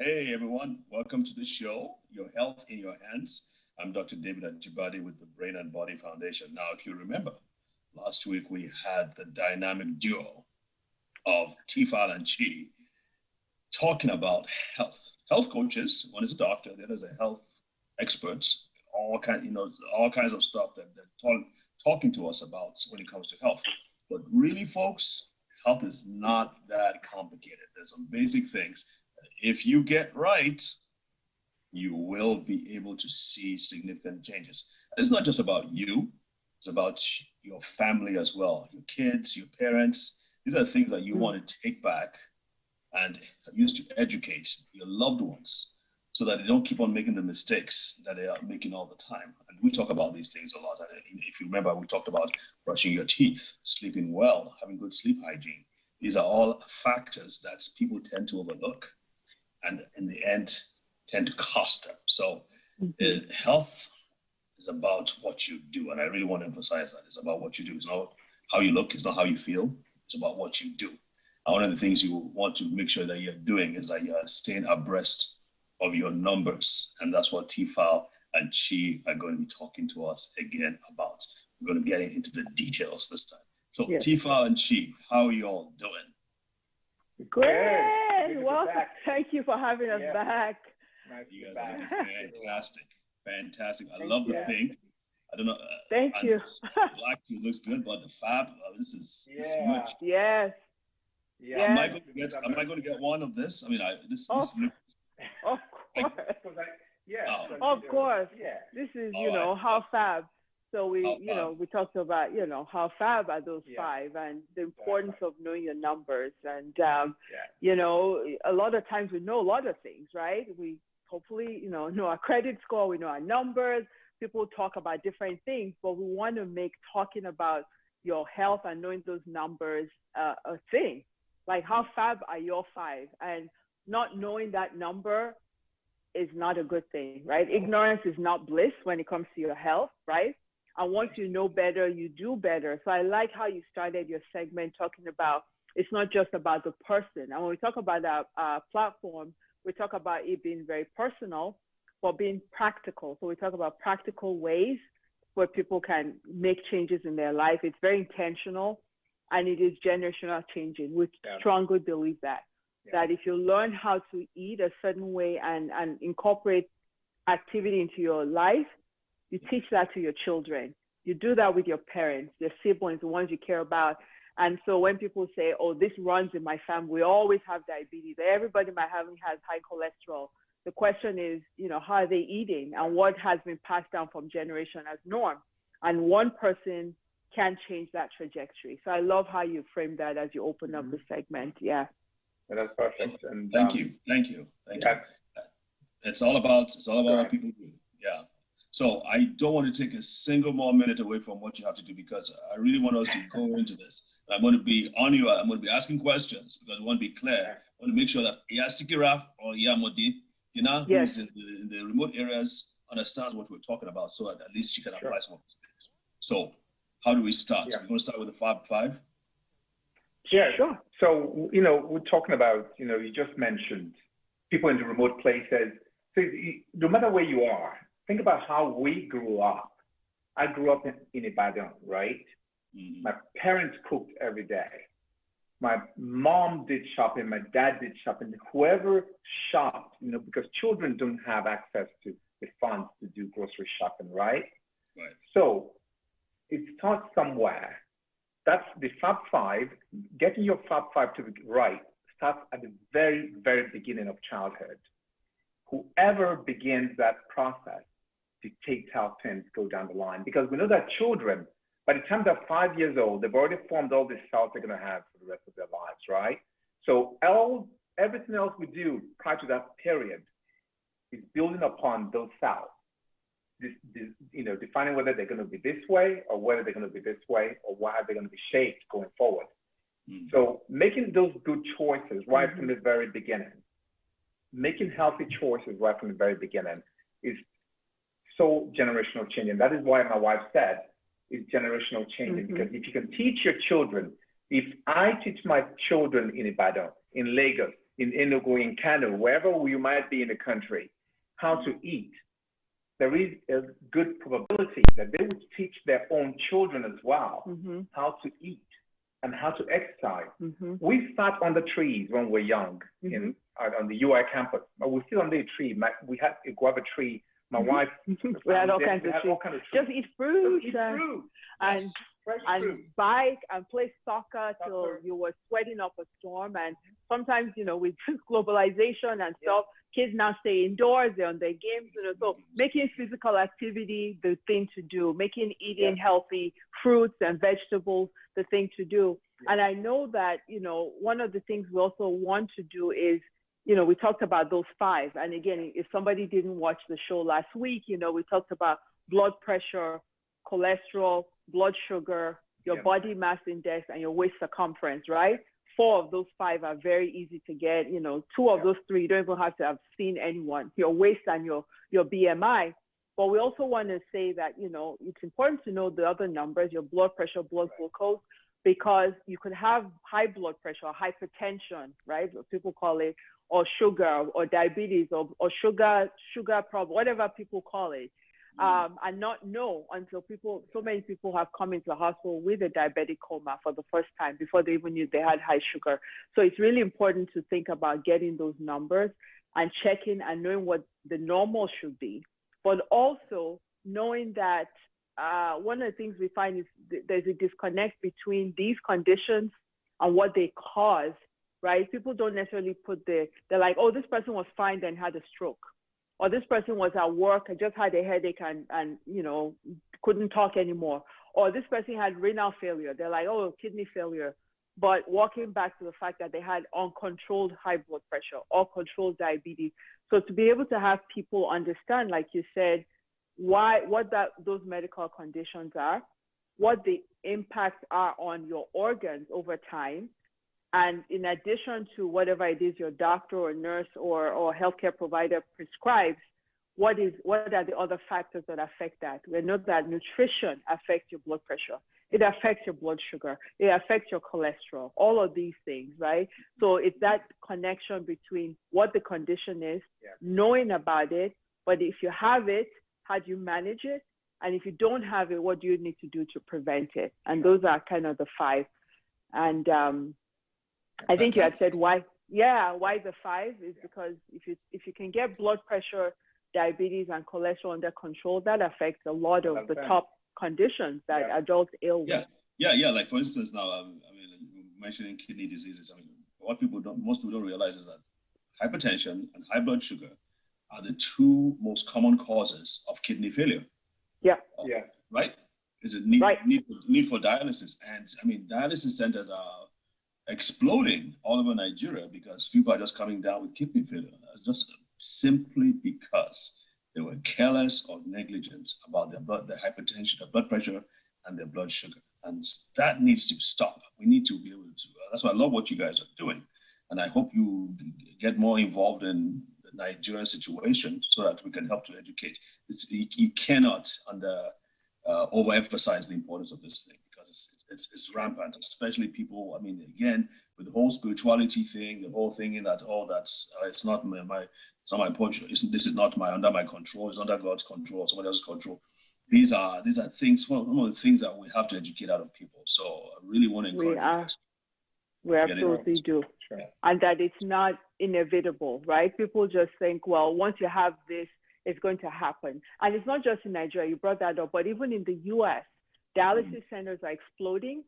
Hey everyone, welcome to the show, Your Health in Your Hands. I'm Dr. David Ajibade with the Brain and Body Foundation. Now, if you remember, last week we had the dynamic duo of Tifal and Chi talking about health. Health coaches, one is a doctor, the other is a health expert, all kinds of stuff that they're talking to us about when it comes to health. But really, folks, health is not that complicated. There's some basic things. If you get right, you will be able to see significant changes. It's not just about you, it's about your family as well, your kids, your parents. These are things that you want to take back and use to educate your loved ones so that they don't keep on making the mistakes that they are making all the time. And we talk about these things a lot. And if you remember, we talked about brushing your teeth, sleeping well, having good sleep hygiene. These are all factors that people tend to overlook and in the end tend to cost them. So health is about what you do. And I really want to emphasize that. It's about what you do. It's not how you look. It's not how you feel. It's about what you do. And one of the things you want to make sure that you're doing is that you're staying abreast of your numbers. And that's what Tifal and Chi are going to be talking to us again about. We're going to be getting into the details this time. So yes. Tifal and Chi, how are you all doing? Great. Well, thank you for having us back. Nice you guys are fantastic. Fantastic. I love the pink. I don't know. Thank you. Black looks good, but the fab, this is much. Yes. Yeah. Am I going to get one of this? I mean, this looks. Of course. Of course. Yeah. This is, how fab. So we talked about, how fab are those five and the importance of knowing your numbers. And, a lot of times we know a lot of things, right? We hopefully, know our credit score, we know our numbers. People talk about different things, but we want to make talking about your health and knowing those numbers a thing. Like how fab are your five? And not knowing that number is not a good thing, right? Ignorance is not bliss when it comes to your health, right? And once you know better, you do better. So I like how you started your segment talking about it's not just about the person. And when we talk about our platform, we talk about it being very personal, but being practical. So we talk about practical ways where people can make changes in their life. It's very intentional and it is generational changing. We strongly believe that if you learn how to eat a certain way and incorporate activity into your life, you teach that to your children. You do that with your parents, your siblings, the ones you care about. And so when people say, oh, this runs in my family, we always have diabetes. Everybody in my family has high cholesterol. The question is, how are they eating and what has been passed down from generation as norm? And one person can change that trajectory. So I love how you frame that as you open up the segment. Yeah. That's perfect. And thank you. It's all about what people do. Yeah. So I don't want to take a single more minute away from what you have to do because I really want us to go into this. I'm going to be on you. I'm going to be asking questions because I want to be clear. I want to make sure that Sikira or Modi, who's in the remote areas, understands what we're talking about so that at least she can apply some of these things. So how do we start? We're going to start with the Fab Five? Yeah, sure. So, we're talking about, you just mentioned people in the remote places. So no matter where you are, think about how we grew up. I grew up in Ibadan, right? Mm-hmm. My parents cooked every day. My mom did shopping. My dad did shopping. Whoever shopped, because children don't have access to the funds to do grocery shopping, right? Right. So it starts somewhere. That's the Fab Five. Getting your Fab Five to be right starts at the very, very beginning of childhood. Whoever begins that process dictates how things go down the line. Because we know that children, by the time they're 5 years old, they've already formed all the cells they're going to have for the rest of their lives, right? So everything else we do prior to that period is building upon those cells. Defining whether they're going to be this way or whether they're going to be this way or how they're going to be shaped going forward. Mm-hmm. So making those good choices right from the very beginning, making healthy choices right from the very beginning is so generational changing. That is why my wife said it's generational changing because if you can teach your children, if I teach my children in Ibadan, in Lagos, in Enugu, in Kano, wherever you might be in the country, how to eat, there is a good probability that they would teach their own children as well how to eat and how to exercise. We sat on the trees when we were young on the UI campus. We sit under a tree. We had a guava tree. My wife. We had all kinds of trees. Just eat fruit. And bike and play soccer till you were sweating up a storm. And sometimes, with globalization and stuff, kids now stay indoors, they're on their games, so making physical activity the thing to do, making eating healthy fruits and vegetables the thing to do. And I know that, one of the things we also want to do is, we talked about those 5. And again, if somebody didn't watch the show last week, we talked about blood pressure, cholesterol, blood sugar, your body mass index, and your waist circumference, right? 4 of those 5 are very easy to get. 2 of those 3, you don't even have to have seen anyone, your waist and your BMI. But we also want to say that, it's important to know the other numbers, your blood pressure, blood glucose, because you could have high blood pressure or hypertension, right? What people call it, or sugar or diabetes or sugar problem, whatever people call it. And not know until so many people have come into the hospital with a diabetic coma for the first time before they even knew they had high sugar. So it's really important to think about getting those numbers and checking and knowing what the normal should be, but also knowing that one of the things we find is there's a disconnect between these conditions and what they cause, right? People don't necessarily they're like, oh, this person was fine then had a stroke. Or this person was at work and just had a headache and couldn't talk anymore. Or this person had renal failure. They're like, oh, kidney failure. But walking back to the fact that they had uncontrolled high blood pressure or controlled diabetes. So to be able to have people understand, like you said, those medical conditions are, what the impacts are on your organs over time. And in addition to whatever it is your doctor or nurse or healthcare provider prescribes, what are the other factors that affect that? We know that nutrition affects your blood pressure. It affects your blood sugar. It affects your cholesterol, all of these things, right? So it's that connection between what the condition is, knowing about it, but if you have it, how do you manage it? And if you don't have it, what do you need to do to prevent it? And those are kind of the 5. And I think you had said why the 5 is because if you can get blood pressure, diabetes, and cholesterol under control, that affects a lot of the top conditions that adults ill with. Like for instance, now mentioning kidney diseases. What most people don't realize is that hypertension and high blood sugar are the 2 most common causes of kidney failure. Right? Is it need for dialysis, and dialysis centers are exploding all over Nigeria because people are just coming down with kidney failure, just simply because they were careless or negligent about their hypertension, their blood pressure, and their blood sugar. And that needs to stop. We need to be able to. That's why I love what you guys are doing, and I hope you get more involved in the Nigerian situation so that we can help to educate. You cannot overemphasize the importance of this thing. It's rampant, especially people. Again, with the whole spirituality thing, the whole thing in that, it's not my portion. This is not under my control. It's under God's control, somebody else's control. These are things. One of the things that we have to educate out of people. So I really want to encourage you guys. We absolutely do, and that it's not inevitable, right? People just think, well, once you have this, it's going to happen, and it's not just in Nigeria. You brought that up, but even in the U.S. dialysis centers are exploding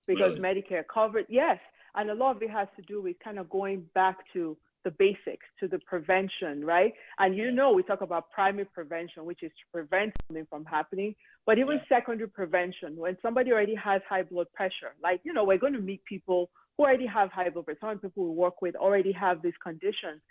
because Medicare covered. Yes. And a lot of it has to do with kind of going back to the basics, to the prevention, right? And we talk about primary prevention, which is to prevent something from happening, but even secondary prevention, when somebody already has high blood pressure, like, we're going to meet people who already have high blood pressure. Some people we work with already have these conditions,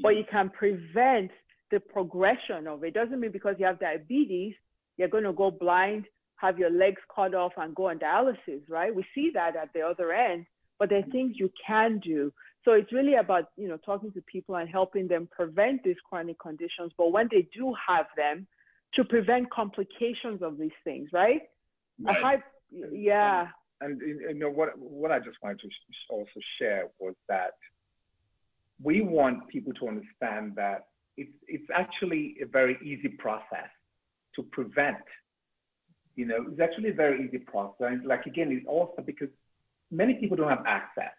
but you can prevent the progression of it. It doesn't mean because you have diabetes, you're going to go blind, have your legs cut off and go on dialysis, right? We see that at the other end, but there are things you can do. So it's really about, talking to people and helping them prevent these chronic conditions. But when they do have them, to prevent complications of these things, right? And what I just wanted to also share was that we want people to understand that it's actually a very easy process to prevent. It's actually a very easy process. Like, again, it's also because many people don't have access.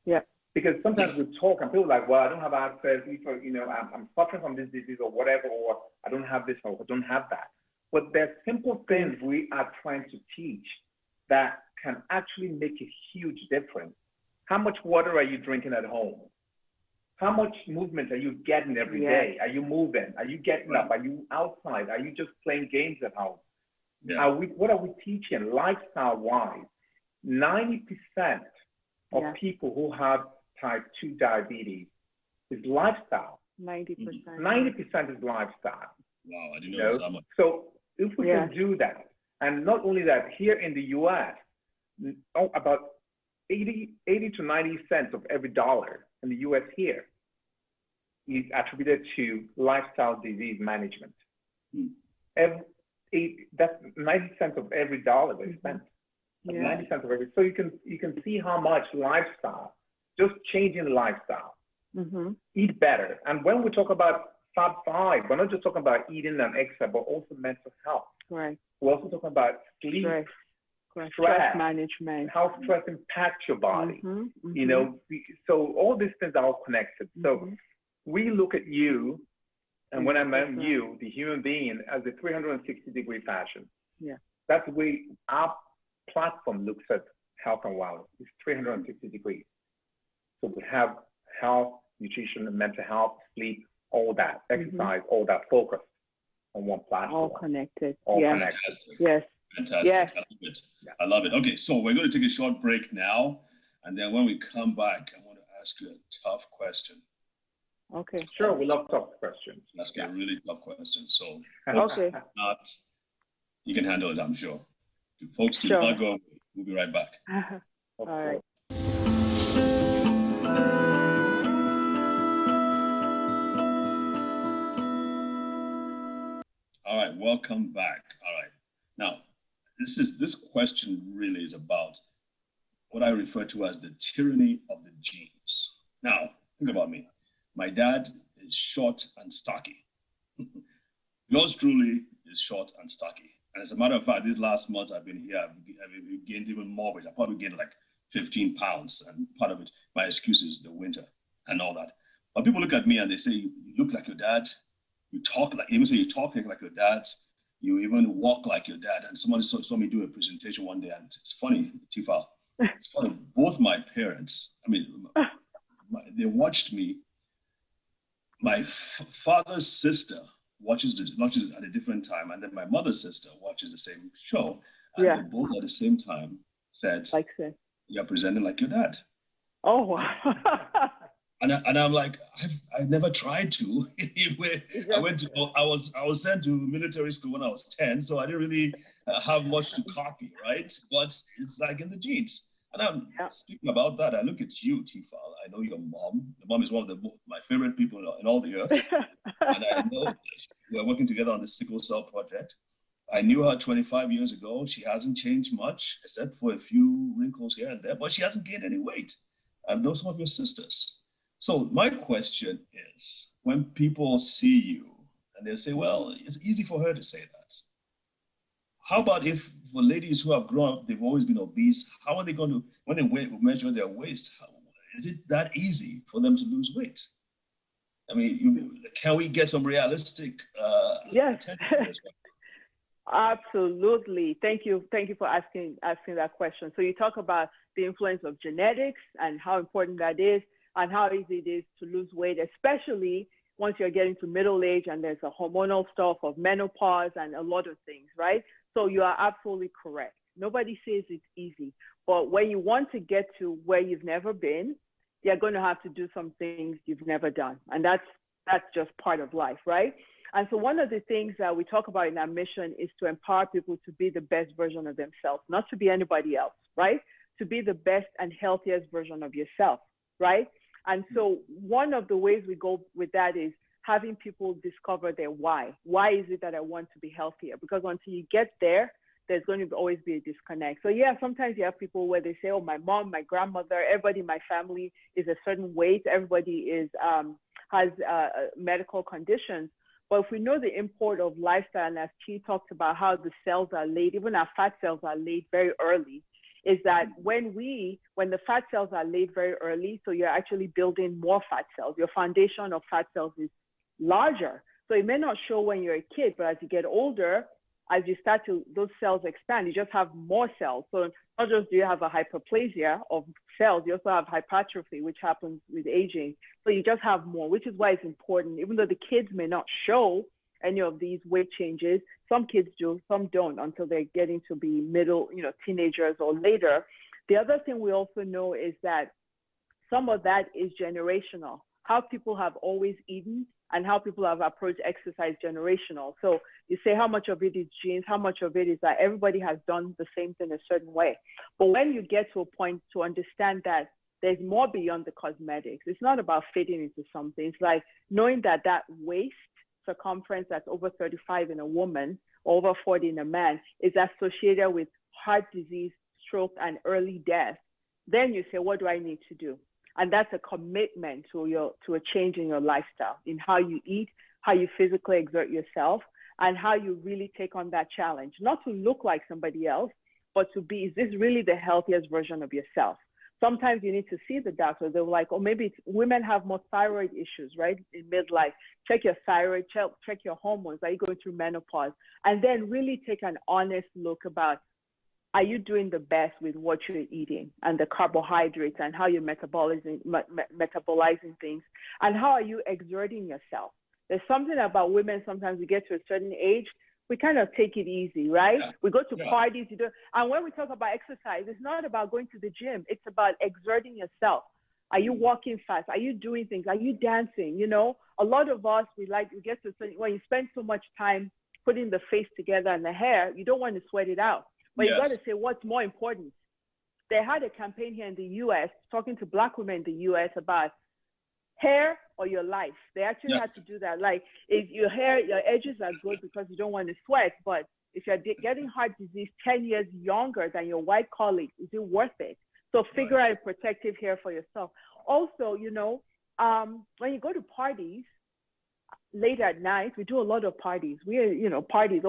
Yeah. Because sometimes we talk and people are like, well, I don't have access, I'm suffering from this disease or whatever, or I don't have this or I don't have that. But there's simple things we are trying to teach that can actually make a huge difference. How much water are you drinking at home? How much movement are you getting every day? Are you moving? Are you getting up? Are you outside? Are you just playing games at home? Yeah. What are we teaching lifestyle-wise? 90% of people who have type 2 diabetes is lifestyle. 90%. 90% is lifestyle. Wow, I didn't know that much. So if we can do that, and not only that, here in the US, about 80 to 90 cents of every dollar in the US here is attributed to lifestyle disease management. That's 90 cents of every dollar they spent. 90 cents of every. So you can see how much lifestyle, just changing lifestyle, eat better. And when we talk about Fab 5, we're not just talking about eating and exercise, but also mental health. Right. We're also talking about sleep, stress management, how stress impacts your body. So all these things are all connected. So we look at you, and when I met you, the human being, as a 360-degree fashion. Yeah. That's the way our platform looks at health and wellness. It's 360 degrees. So we have health, nutrition, and mental health, sleep, all that, exercise, all that focus on one platform. All connected. All connected. Yes. Fantastic. Yes. I love it. I love it. Okay, so we're going to take a short break now. And then when we come back, I want to ask you a tough question. Okay. Sure, we love tough questions. Ask you a really tough question. So, okay. You can handle it, I'm sure. Folks, do not go away. We'll be right back. All right. All right, welcome back. All right. Now, this question really is about what I refer to as the tyranny of the genes. Now, think about me. My dad is short and stocky. Yours truly is short and stocky. And as a matter of fact, these last months I've been here, I've gained even more weight. I probably gained like 15 pounds. And part of it, my excuse is the winter and all that. But people look at me and they say, you look like your dad. You talk like, even say you talk like your dad. You even walk like your dad. And someone saw me do a presentation one day, and it's funny, Tifa. It's funny. Both my parents, they watched me. My father's sister watches at a different time, and then my mother's sister watches the same show. And they both at the same time said, "You're presenting like your dad." Oh, wow. And I'm like, I've never tried to. I was sent to military school when I was 10, so I didn't really have much to copy, right? But it's like in the genes. And I'm speaking about that. I look at you, Tifal. I know your mom. Your mom is one of my favorite people in all the earth. And I know we're working together on the sickle cell project. I knew her 25 years ago. She hasn't changed much, except for a few wrinkles here and there, but she hasn't gained any weight. I know some of your sisters. So my question is, when people see you and they say, well, it's easy for her to say that. How about if for ladies who have grown up, they've always been obese, how are they going to, when they measure their waist, is it that easy for them to lose weight? I mean, can we get some realistic attention to this one? Absolutely. Thank you for asking that question. So you talk about the influence of genetics and how important that is, and how easy it is to lose weight, especially once you're getting to middle age and there's a hormonal stuff of menopause and a lot of things, right? So you are absolutely correct. Nobody says it's easy, but when you want to get to where you've never been, you're going to have to do some things you've never done. And that's just part of life, right? And so one of the things that we talk about in our mission is to empower people to be the best version of themselves, not to be anybody else, right? To be the best and healthiest version of yourself, right? And so one of the ways we go with that is having people discover their why. Why is it that I want to be healthier? Because until you get there, there's going to always be a disconnect. So yeah, sometimes you have people where they say, oh, my mom, my grandmother, everybody in my family is a certain weight. Everybody is has medical conditions. But if we know the import of lifestyle, and as Chi talked about how the cells are laid, even our fat cells are laid very early, is that when the fat cells are laid very early, so you're actually building more fat cells, your foundation of fat cells is larger. So it may not show when you're a kid, but as you get older, as you start to, those cells expand, you just have more cells. So not just do you have a hyperplasia of cells, you also have hypertrophy, which happens with aging. So you just have more, which is why it's important. Even though the kids may not show any of these weight changes, some kids do, some don't until they're getting to be middle, teenagers or later. The other thing we also know is that some of that is generational. How people have always eaten and how people have approached exercise generational. So you say how much of it is genes, how much of it is that everybody has done the same thing a certain way. But when you get to a point to understand that there's more beyond the cosmetics, it's not about fitting into something. It's like knowing that that waist circumference that's over 35 in a woman, over 40 in a man, is associated with heart disease, stroke, and early death. Then you say, what do I need to do? And that's a commitment to a change in your lifestyle, in how you eat, how you physically exert yourself, and how you really take on that challenge. Not to look like somebody else, but to be, is this really the healthiest version of yourself? Sometimes you need to see the doctor. They're like, oh, maybe women have more thyroid issues, right? In midlife, check your thyroid, check your hormones. Are you going through menopause? And then really take an honest look about, are you doing the best with what you're eating and the carbohydrates and how you're metabolizing things, and how are you exerting yourself? There's something about women, sometimes we get to a certain age, we kind of take it easy, right? Yeah. We go to parties, and when we talk about exercise, it's not about going to the gym, it's about exerting yourself. Are you walking fast? Are you doing things? Are you dancing? A lot of us, we get to a certain, when you spend so much time putting the face together and the hair, you don't want to sweat it out. But you got to say what's more important. They had a campaign here in the U.S. talking to Black women in the U.S. about hair or your life. They actually had to do that. Like, if your hair, your edges are good because you don't want to sweat, but if you're getting heart disease 10 years younger than your white colleague, is it worth it? So figure out a protective hair for yourself. Also, when you go to parties late at night, we do a lot of parties. Parties,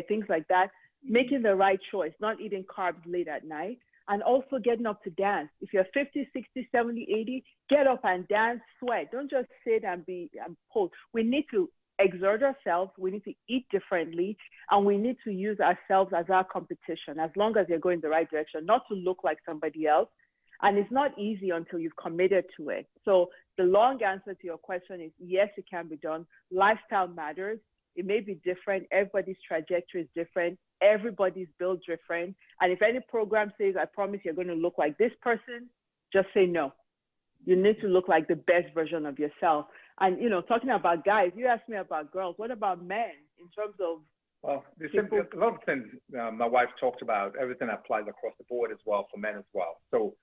things like that. Making the right choice, not eating carbs late at night, and also getting up to dance. If you're 50, 60, 70, 80, get up and dance, sweat. Don't just sit and be pulled. We need to exert ourselves. We need to eat differently, and we need to use ourselves as our competition, as long as you're going the right direction, not to look like somebody else. And it's not easy until you've committed to it. So the long answer to your question is yes, it can be done. Lifestyle matters. It may be different. Everybody's trajectory is different. Everybody's built different. And if any program says, I promise you're going to look like this person, just say no. You need to look like the best version of yourself. And, talking about guys, you asked me about girls. What about men in terms of? Well, there's a lot of things my wife talked about. Everything applies across the board as well for men as well. So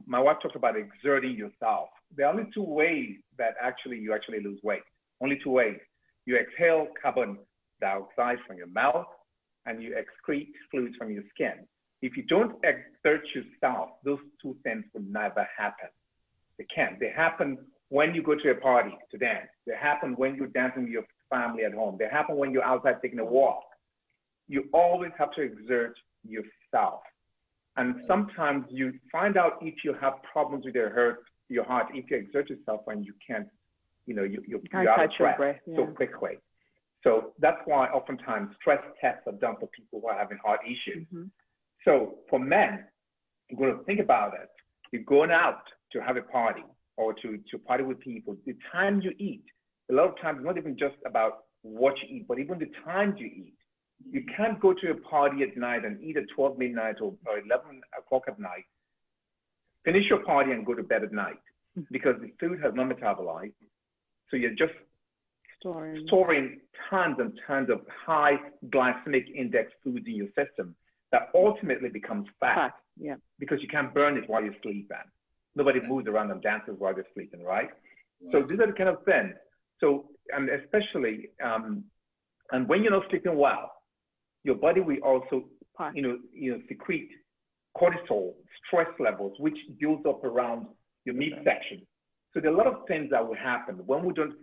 my wife talked about exerting yourself. There are only two ways that you actually lose weight. Only two ways. You exhale carbon dioxide from your mouth and you excrete fluids from your skin. If you don't exert yourself, those two things will never happen. They can't. They happen when you go to a party to dance. They happen when you're dancing with your family at home. They happen when you're outside taking a walk. You always have to exert yourself. And sometimes you find out if you have problems with your heart, if you exert yourself and you can't, you're out of breath so quickly. So that's why oftentimes stress tests are done for people who are having heart issues. Mm-hmm. So for men, you're going to think about it. You're going out to have a party or to party with people. The time you eat, a lot of times it's not even just about what you eat, but even the time you eat. You can't go to a party at night and eat at 12 midnight or 11 o'clock at night, finish your party and go to bed at night because the food has not metabolized. So you're just storing tons and tons of high glycemic index foods in your system that ultimately becomes fat because you can't burn it while you're sleeping. Nobody moves around and dances while they're sleeping, right? So these are the kind of things. So, and especially, and when you're not sleeping well, your body will also, secrete cortisol, stress levels, which builds up around your midsection. So there are a lot of things that will happen when we don't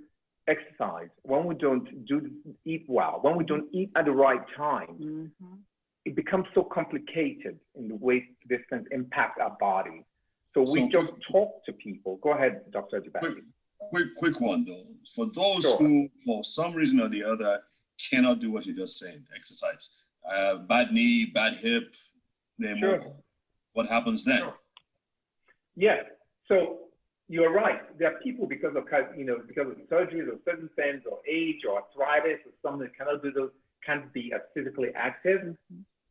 exercise, when we don't eat well, when we don't eat at the right time. It becomes so complicated in the way these things impact our body. So we just talk to people. Go ahead, Dr. Ajibade. Quick one though. For those who, for some reason or the other, cannot do what you just said, exercise, bad knee, bad hip, what happens then? Yeah. So you're right. There are people because of surgeries or certain things or age or arthritis or something that cannot do those, can't be as physically active.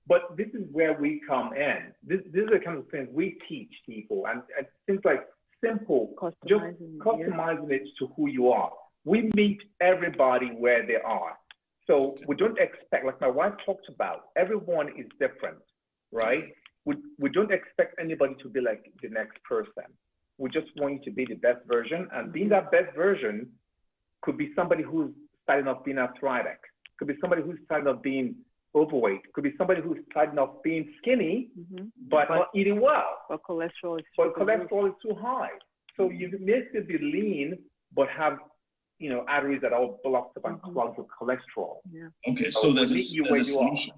But this is where we come in. These are the kind of things we teach people, and things like simple, just customizing it to who you are. We meet everybody where they are. So we don't expect, like my wife talked about, everyone is different, right? We don't expect anybody to be like the next person. We just want you to be the best version, and being that best version could be somebody who's starting off being arthritic, could be somebody who's starting off being overweight, could be somebody who's starting off being skinny, but not eating well. But cholesterol is too high. So you may still be lean, but have arteries that are all blocked up and clogged with cholesterol. Okay, so there's a solution.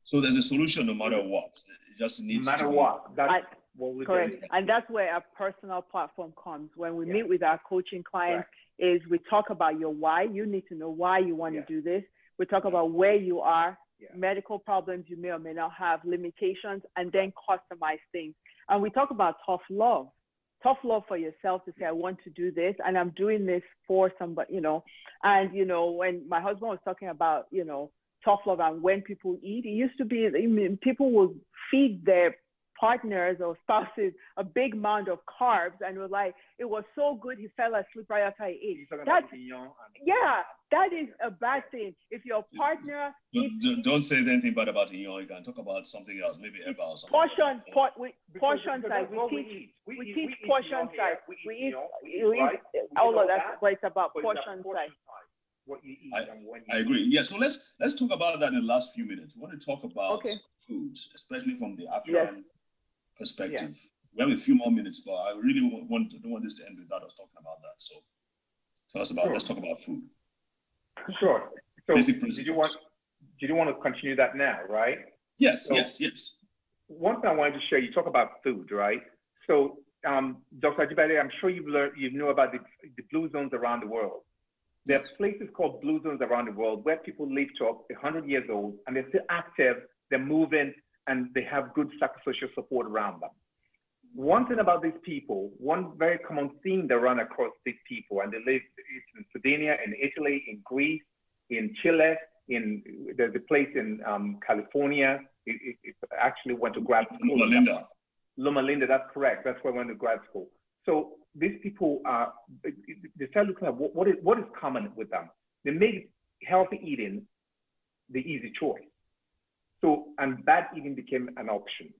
So there's a solution no matter what. It just needs no matter what. That's what we're correct. doing. And that's where our personal platform comes. When we meet with our coaching clients, is we talk about your why. You need to know why you want to do this. We talk about where you are, medical problems you may or may not have, limitations, and then customize things. And we talk about tough love for yourself to say, I want to do this, and I'm doing this for somebody, And, when my husband was talking about, tough love and when people eat, it used to be, people would feed their partners or spouses a big amount of carbs, and it was so good he fell asleep right after he ate. That is a bad thing. If your partner don't say anything bad about it. You can talk about something else, maybe about something. Portion size. We teach portion size. We eat all of that, but it's about portion size. What you eat and when you I agree. Yeah, so let's talk about that in the last few minutes. We want to talk about food, especially from the African perspective. We have a few more minutes, but I really don't want this to end without us talking about that. So tell us about let's talk about food. Sure. So did you want to continue that now, right? Yes. One thing I wanted to share, you talk about food, right? So Dr. Ajibade, I'm sure you know about the blue zones around the world. There are places called blue zones around the world where people live to up 100 years old and they're still active, they're moving, and they have good psychosocial support around them. One thing about these people, one very common theme they run across these people, and they live in Sardinia, in Italy, in Greece, in Chile, there's a place in California. It actually went to grad school. Loma Linda, that's correct. That's where I went to grad school. So these people they start looking at what is common with them. They make healthy eating the easy choice. So, and bad eating became an option,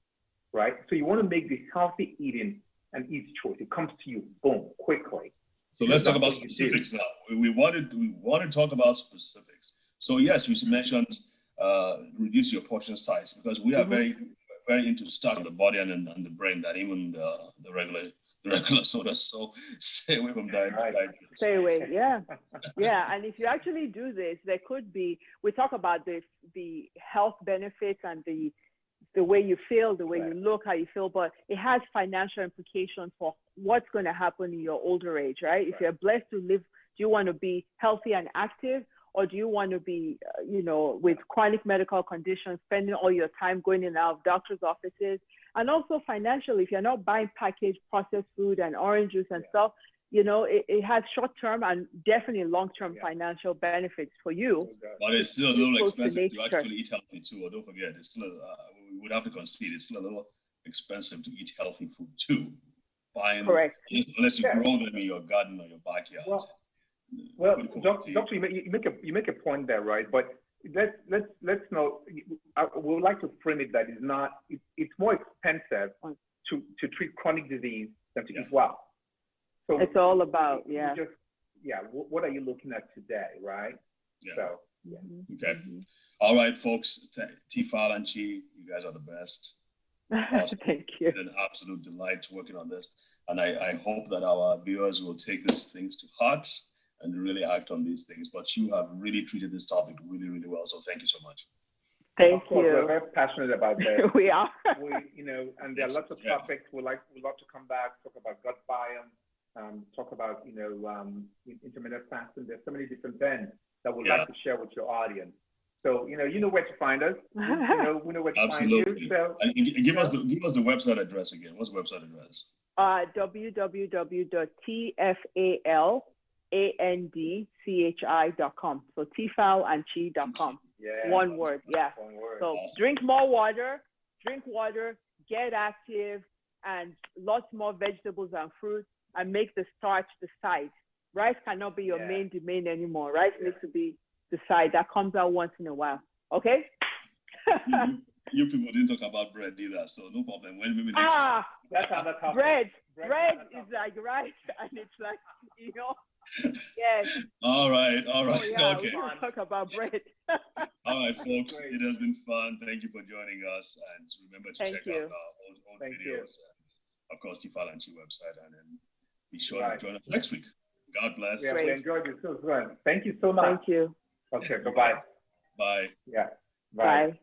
right? So you want to make the healthy eating an easy choice. It comes to you, boom, quickly. So let's talk about specifics now. We want to talk about specifics. So yes, you mentioned reduce your portion size, because we are very into stuff on the body and the brain than even the regular soda. So stay away from diet. Stay away, yeah. And if you actually do this, there could be, we talk about the health benefits and the way you feel, the way you look, how you feel, but it has financial implications for what's going to happen in your older age, right? If you're blessed to live, do you want to be healthy and active, or do you want to be, with chronic medical conditions, spending all your time going in and out of doctor's offices? And also financially, if you're not buying packaged processed food and orange juice and stuff, it has short-term and definitely long-term financial benefits for you. But it's still a little expensive to actually eat healthy too. Or don't forget, it's still we would have to concede it's still a little expensive to eat healthy food too. Correct. Unless you grow them in your garden or your backyard. Well, Doctor, you make a point there, right? But let's know. We would like to frame it that it's more expensive to treat chronic disease than to eat well. So it's all about what are you looking at today, right? Yeah. So okay. All right, folks. Tifal and Chi, you guys are the best. Awesome. Thank you. It's an absolute delight working on this. And I hope that our viewers will take these things to heart and really act on these things. But you have really treated this topic really, really well. So thank you so much. Thank you. We're very passionate about that. We are. And there are lots of topics we'd love to come back, talk about gut biome, talk about, intermittent fasting. There's so many different things that we'd like to share with your audience. So, you know where to find us. We know where to find you. So, and give us the website address again. What's the website address? www.tfalandchi.com. So tfalandchi.com. Yeah. One word. Yeah. One word. So drink more water, get active, and lots more vegetables and fruits, and make the starch the side. Rice cannot be your main domain anymore. Rice needs to be the side that comes out once in a while. Okay? You people didn't talk about bread either, so no problem. Maybe next time. That's another topic. Bread is like rice, and it's like, yes. All right. Oh, yeah, okay. We can talk about bread. All right, folks. It has been fun. Thank you for joining us, and remember to check out our old videos and, of course, Tifal and Chi website, and then be sure to join us next week. God bless. Yeah, we enjoyed this as well. Thank you so much. Thank you. Okay, bye-bye. Bye. Yeah. Bye.